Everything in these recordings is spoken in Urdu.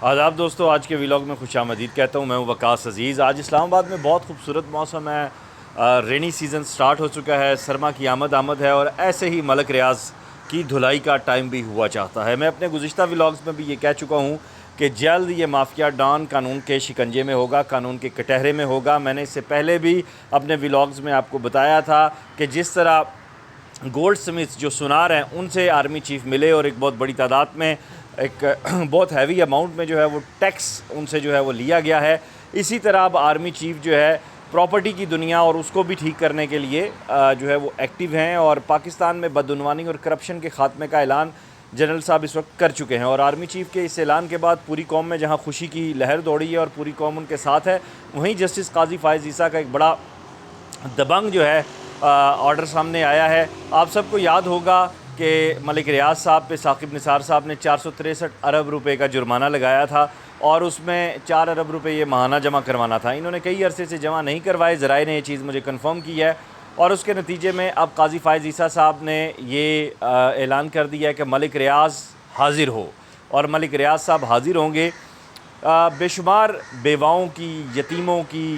آداب دوستو، آج کے ولاگ میں خوش آمدید کہتا ہوں. میں ہوں وقاص عزیز. آج اسلام آباد میں بہت خوبصورت موسم ہے. رینی سیزن سٹارٹ ہو چکا ہے، سرما کی آمد ہے اور ایسے ہی ملک ریاض کی دھلائی کا ٹائم بھی ہوا چاہتا ہے. میں اپنے گزشتہ ولاگز میں بھی یہ کہہ چکا ہوں کہ جلد یہ مافیا ڈان قانون کے شکنجے میں ہوگا، قانون کے کٹہرے میں ہوگا. میں نے اس سے پہلے بھی اپنے ولاگز میں آپ کو بتایا تھا کہ جس طرح گولڈ سمتھ جو سونار ہیں ان سے آرمی چیف ملے اور ایک بہت بڑی تعداد میں، ایک بہت ہیوی اماؤنٹ میں جو ہے وہ ٹیکس ان سے جو ہے وہ لیا گیا ہے. اسی طرح اب آرمی چیف جو ہے پراپرٹی کی دنیا اور اس کو بھی ٹھیک کرنے کے لیے جو ہے وہ ایکٹیو ہیں، اور پاکستان میں بدعنوانی اور کرپشن کے خاتمے کا اعلان جنرل صاحب اس وقت کر چکے ہیں. اور آرمی چیف کے اس اعلان کے بعد پوری قوم میں جہاں خوشی کی لہر دوڑی ہے اور پوری قوم ان کے ساتھ ہے، وہیں جسٹس قاضی فائز عیسیٰ کا ایک بڑا دبنگ جو ہے آرڈر سامنے آیا ہے. آپ سب کو یاد ہوگا کہ ملک ریاض صاحب پہ ثاقب نثار صاحب نے 463 ارب روپے کا جرمانہ لگایا تھا، اور اس میں 4 ارب روپے یہ ماہانہ جمع کروانا تھا. انہوں نے کئی عرصے سے جمع نہیں کروائے، ذرائع نے یہ چیز مجھے کنفرم کی ہے، اور اس کے نتیجے میں اب قاضی فائز عیسیٰ صاحب نے یہ اعلان کر دیا ہے کہ ملک ریاض حاضر ہو، اور ملک ریاض صاحب حاضر ہوں گے. بے شمار بیواؤں کی، یتیموں کی،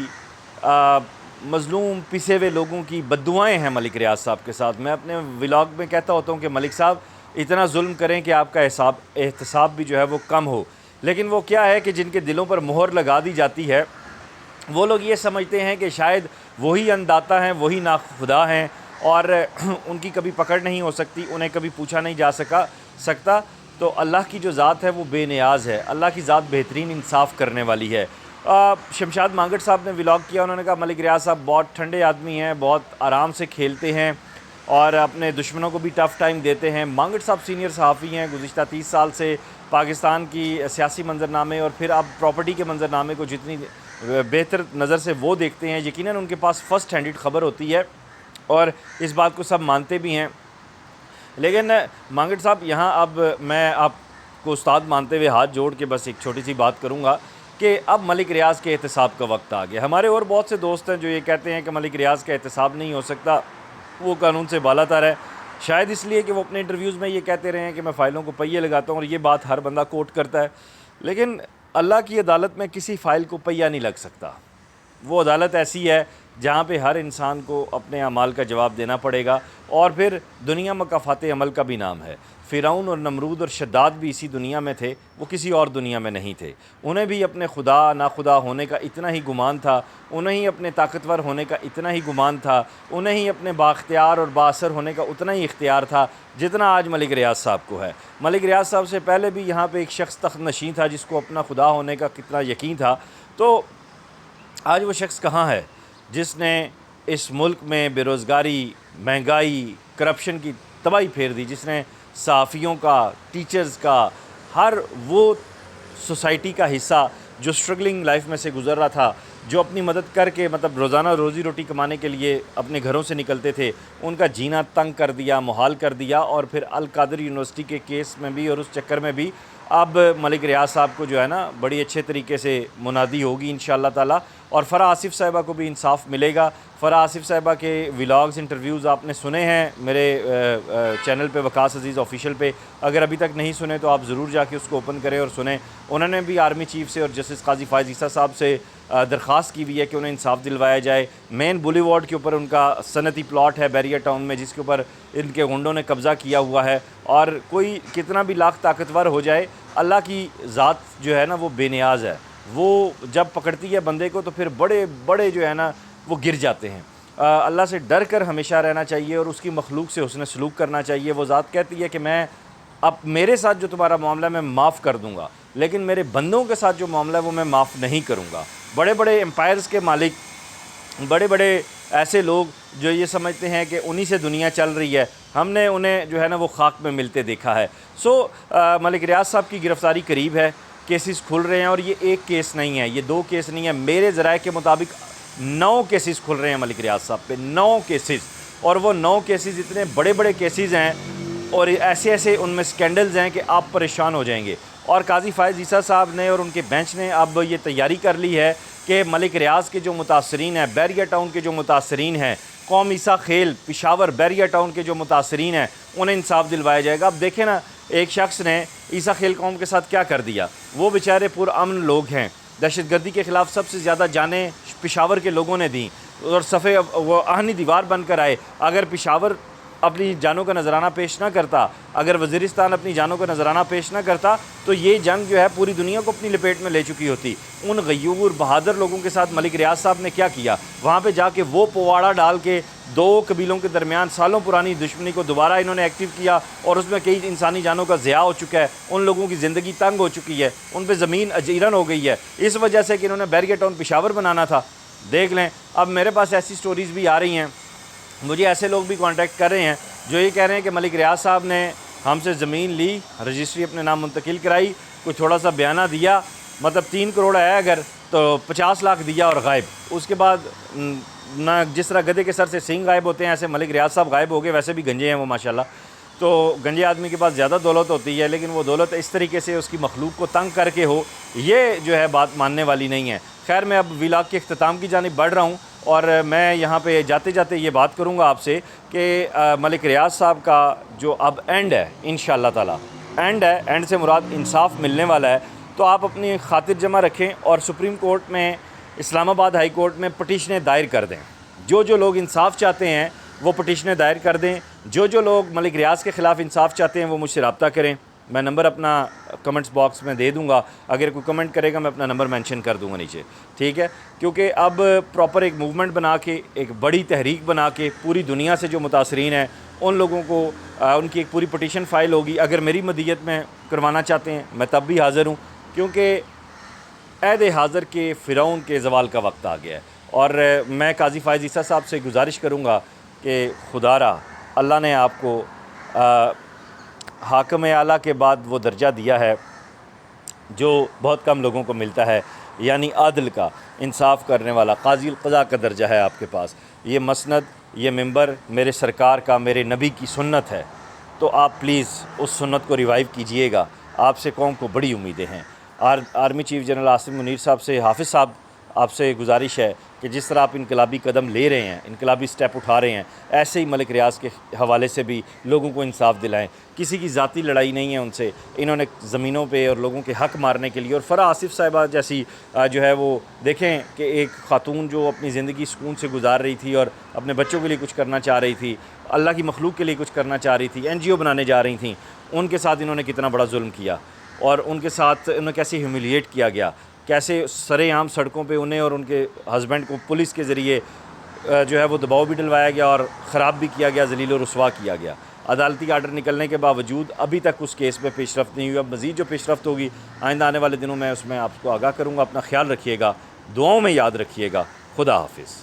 مظلوم پسے ہوئے لوگوں کی بددعائیں ہیں ملک ریاض صاحب کے ساتھ. میں اپنے ولاگ میں کہتا ہوتا ہوں کہ ملک صاحب اتنا ظلم کریں کہ آپ کا احتساب بھی جو ہے وہ کم ہو. لیکن وہ کیا ہے کہ جن کے دلوں پر مہر لگا دی جاتی ہے وہ لوگ یہ سمجھتے ہیں کہ شاید وہی انداتا ہیں، وہی ناخدا ہیں، اور ان کی کبھی پکڑ نہیں ہو سکتی، انہیں کبھی پوچھا نہیں جا سکتا. تو اللہ کی جو ذات ہے وہ بے نیاز ہے، اللہ کی ذات بہترین انصاف کرنے والی ہے. شمشاد مانگٹ صاحب نے ولاگ کیا، انہوں نے کہا ملک ریاض صاحب بہت ٹھنڈے آدمی ہیں، بہت آرام سے کھیلتے ہیں اور اپنے دشمنوں کو بھی ٹف ٹائم دیتے ہیں. مانگٹ صاحب سینئر صحافی ہیں، گزشتہ 30 سال سے پاکستان کی سیاسی منظرنامے اور پھر اب پراپرٹی کے منظرنامے کو جتنی بہتر نظر سے وہ دیکھتے ہیں، یقیناً ان کے پاس فرسٹ ہینڈڈ خبر ہوتی ہے اور اس بات کو سب مانتے بھی ہیں. لیکن مانگٹ صاحب یہاں اب میں آپ کو استاد مانتے ہوئے ہاتھ جوڑ کے بس ایک چھوٹی سی بات کروں گا کہ اب ملک ریاض کے احتساب کا وقت آ گیا. ہمارے اور بہت سے دوست ہیں جو یہ کہتے ہیں کہ ملک ریاض کا احتساب نہیں ہو سکتا، وہ قانون سے بالا تر ہے. شاید اس لیے کہ وہ اپنے انٹرویوز میں یہ کہتے رہے ہیں کہ میں فائلوں کو پہیے لگاتا ہوں، اور یہ بات ہر بندہ کوٹ کرتا ہے. لیکن اللہ کی عدالت میں کسی فائل کو پہیہ نہیں لگ سکتا. وہ عدالت ایسی ہے جہاں پہ ہر انسان کو اپنے اعمال کا جواب دینا پڑے گا، اور پھر دنیا مکافات عمل کا بھی نام ہے. فرعون اور نمرود اور شداد بھی اسی دنیا میں تھے، وہ کسی اور دنیا میں نہیں تھے. انہیں بھی اپنے خدا ناخدا ہونے کا اتنا ہی گمان تھا، انہیں ہی اپنے طاقتور ہونے کا اتنا ہی گمان تھا، انہیں ہی اپنے بااختیار اور بااثر ہونے کا اتنا ہی اختیار تھا جتنا آج ملک ریاض صاحب کو ہے. ملک ریاض صاحب سے پہلے بھی یہاں پہ ایک شخص تخت نشین تھا جس کو اپنا خدا ہونے کا کتنا یقین تھا. تو آج وہ شخص کہاں ہے جس نے اس ملک میں بے روزگاری، مہنگائی، کرپشن کی تباہی پھیر دی، جس نے صحافیوں کا، ٹیچرز کا، ہر وہ سوسائٹی کا حصہ جو سٹرگلنگ لائف میں سے گزر رہا تھا، جو اپنی مدد کر کے مطلب روزانہ روزی روٹی کمانے کے لیے اپنے گھروں سے نکلتے تھے، ان کا جینا تنگ کر دیا، محال کر دیا. اور پھر القادر یونیورسٹی کے کیس میں بھی اور اس چکر میں بھی اب ملک ریاض صاحب کو جو ہے نا بڑی اچھے طریقے سے منادی ہوگی انشاءاللہ تعالی، اور فرح آصف صاحبہ کو بھی انصاف ملے گا. فرح آصف صاحبہ کے ولاگز، انٹرویوز آپ نے سنے ہیں میرے چینل پہ وقاص عزیز آفیشیل پہ. اگر ابھی تک نہیں سنے تو آپ ضرور جا کے اس کو اوپن کریں اور سنیں. انہوں نے بھی آرمی چیف سے اور جسٹس قاضی فائز عیسیٰ صاحب سے درخواست کی ہوئی ہے کہ انہیں انصاف دلوایا جائے. مین بولی وارڈ کے اوپر ان کا صنعتی پلاٹ ہے بیریا ٹاؤن میں، جس کے اوپر ان کے غنڈوں نے قبضہ کیا ہوا ہے. اور کوئی کتنا بھی لاکھ طاقتور ہو جائے، اللہ کی ذات جو ہے نا وہ بے نیاز ہے. وہ جب پکڑتی ہے بندے کو تو پھر بڑے بڑے جو ہے نا وہ گر جاتے ہیں. اللہ سے ڈر کر ہمیشہ رہنا چاہیے اور اس کی مخلوق سے حسن سلوک کرنا چاہیے. وہ ذات کہتی ہے کہ میں اب میرے ساتھ جو تمہارا معاملہ ہے میں معاف کر دوں گا، لیکن میرے بندوں کے ساتھ جو معاملہ ہے وہ میں معاف نہیں کروں گا. بڑے بڑے امپائرز کے مالک، بڑے بڑے ایسے لوگ جو یہ سمجھتے ہیں کہ انہی سے دنیا چل رہی ہے، ہم نے انہیں جو ہے نا وہ خاک میں ملتے دیکھا ہے. ملک ریاض صاحب کی گرفتاری قریب ہے، کیسز کھل رہے ہیں، اور یہ ایک کیس نہیں ہے، یہ 2 کیس نہیں ہے. میرے ذرائع کے مطابق 9 کیسز کھل رہے ہیں ملک ریاض صاحب پہ، 9 کیسز. اور وہ 9 کیسز اتنے بڑے بڑے کیسز ہیں اور ایسے ایسے ان میں سکینڈلز ہیں کہ آپ پریشان ہو جائیں گے. اور قاضی فائز عیسیٰ صاحب نے اور ان کے بینچ نے اب یہ تیاری کر لی ہے کہ ملک ریاض کے جو متاثرین ہیں، بیریا ٹاؤن کے جو متاثرین ہیں، قوم عیسیٰ خیل پشاور بیریا ٹاؤن کے جو متاثرین ہیں انہیں انصاف دلوایا جائے گا۔ اب دیکھیں نا، ایک شخص نے عیسیٰ خیل قوم کے ساتھ کیا کر دیا، وہ بیچارے پرامن لوگ ہیں، دہشت گردی کے خلاف سب سے زیادہ جانیں پشاور کے لوگوں نے دیں اور صفے وہ آہنی دیوار بن کر آئے۔ اگر پشاور اپنی جانوں کا نذرانہ پیش نہ کرتا، اگر وزیرستان اپنی جانوں کا نذرانہ پیش نہ کرتا، تو یہ جنگ جو ہے پوری دنیا کو اپنی لپیٹ میں لے چکی ہوتی۔ ان غیور بہادر لوگوں کے ساتھ ملک ریاض صاحب نے کیا کیا، وہاں پہ جا کے وہ پواڑا ڈال کے دو قبیلوں کے درمیان سالوں پرانی دشمنی کو دوبارہ انہوں نے ایکٹیو کیا، اور اس میں کئی انسانی جانوں کا ضیاع ہو چکا ہے، ان لوگوں کی زندگی تنگ ہو چکی ہے، ان پہ زمین اجیرن ہو گئی ہے، اس وجہ سے کہ انہوں نے بیریا ٹاؤن پشاور بنانا تھا۔ دیکھ لیں، اب میرے پاس ایسی سٹوریز بھی آ رہی ہیں، مجھے ایسے لوگ بھی کانٹیکٹ کر رہے ہیں جو یہ کہہ رہے ہیں کہ ملک ریاض صاحب نے ہم سے زمین لی، رجسٹری اپنے نام منتقل کرائی، کوئی تھوڑا سا بیانہ دیا، مطلب 3 کروڑ ہے اگر تو 50 لاکھ دیا اور غائب۔ اس کے بعد نہ جس طرح گدھے کے سر سے سینگ غائب ہوتے ہیں، ایسے ملک ریاض صاحب غائب ہو گئے۔ ویسے بھی گنجے ہیں وہ ماشاءاللہ، تو گنجے آدمی کے پاس زیادہ دولت ہوتی ہے، لیکن وہ دولت اس طریقے سے اس کی مخلوق کو تنگ کر کے ہو، یہ جو ہے بات ماننے والی نہیں ہے۔ خیر، میں اب ولاگ کے اختتام کی جانب بڑھ رہا ہوں، اور میں یہاں پہ جاتے جاتے یہ بات کروں گا آپ سے کہ ملک ریاض صاحب کا جو اب اینڈ ہے انشاءاللہ تعالی، اینڈ ہے، اینڈ سے مراد انصاف ملنے والا ہے، تو آپ اپنی خاطر جمع رکھیں اور سپریم کورٹ میں، اسلام آباد ہائی کورٹ میں پٹیشنیں دائر کر دیں۔ جو لوگ انصاف چاہتے ہیں وہ پٹیشنیں دائر کر دیں، جو لوگ ملک ریاض کے خلاف انصاف چاہتے ہیں وہ مجھ سے رابطہ کریں۔ میں نمبر اپنا کمنٹس باکس میں دے دوں گا، اگر کوئی کمنٹ کرے گا میں اپنا نمبر مینشن کر دوں گا نیچے، ٹھیک ہے؟ کیونکہ اب پراپر ایک موومنٹ بنا کے، ایک بڑی تحریک بنا کے پوری دنیا سے جو متاثرین ہیں ان لوگوں کو ان کی ایک پوری پٹیشن فائل ہوگی۔ اگر میری مدیت میں کروانا چاہتے ہیں میں تب بھی حاضر ہوں، کیونکہ عہد حاضر کے فرعون کے زوال کا وقت آ گیا ہے۔ اور میں قاضی فائز عیسیٰ صاحب سے گزارش کروں گا کہ خدا را اللہ نے آپ کو حاکم اعلیٰ کے بعد وہ درجہ دیا ہے جو بہت کم لوگوں کو ملتا ہے، یعنی عادل کا، انصاف کرنے والا، قاضی القضاء کا درجہ ہے آپ کے پاس۔ یہ مسند، یہ ممبر میرے سرکار کا، میرے نبی کی سنت ہے، تو آپ پلیز اس سنت کو ریوائیو کیجئے گا۔ آپ سے قوم کو بڑی امیدیں ہیں۔ Army chief general Asim Munir صاحب سے، حافظ صاحب آپ سے گزارش ہے کہ جس طرح آپ انقلابی قدم لے رہے ہیں، انقلابی سٹیپ اٹھا رہے ہیں، ایسے ہی ملک ریاض کے حوالے سے بھی لوگوں کو انصاف دلائیں۔ کسی کی ذاتی لڑائی نہیں ہے ان سے، انہوں نے زمینوں پہ اور لوگوں کے حق مارنے کے لیے، اور فرح آصف صاحبہ جیسی جو ہے وہ دیکھیں کہ ایک خاتون جو اپنی زندگی سکون سے گزار رہی تھی اور اپنے بچوں کے لیے کچھ کرنا چاہ رہی تھی، اللہ کی مخلوق کے لیے کچھ کرنا چاہ رہی تھی، NGO بنانے جا رہی تھیں، ان کے ساتھ انہوں نے کتنا بڑا ظلم کیا، اور ان کے ساتھ انہیں کیسے ہیوملیٹ کیا گیا، کیسے سرے عام سڑکوں پہ انہیں اور ان کے ہسبینڈ کو پولیس کے ذریعے جو ہے وہ دباؤ بھی ڈلوایا گیا اور خراب بھی کیا گیا، ذلیل و رسوا کیا گیا۔ عدالتی آرڈر نکلنے کے باوجود ابھی تک اس کیس میں پیش رفت نہیں ہوئی۔ اب مزید جو پیش رفت ہوگی آئندہ آنے والے دنوں میں اس میں آپ کو آگاہ کروں گا۔ اپنا خیال رکھیے گا، دعاؤں میں یاد رکھیے گا۔ خدا حافظ۔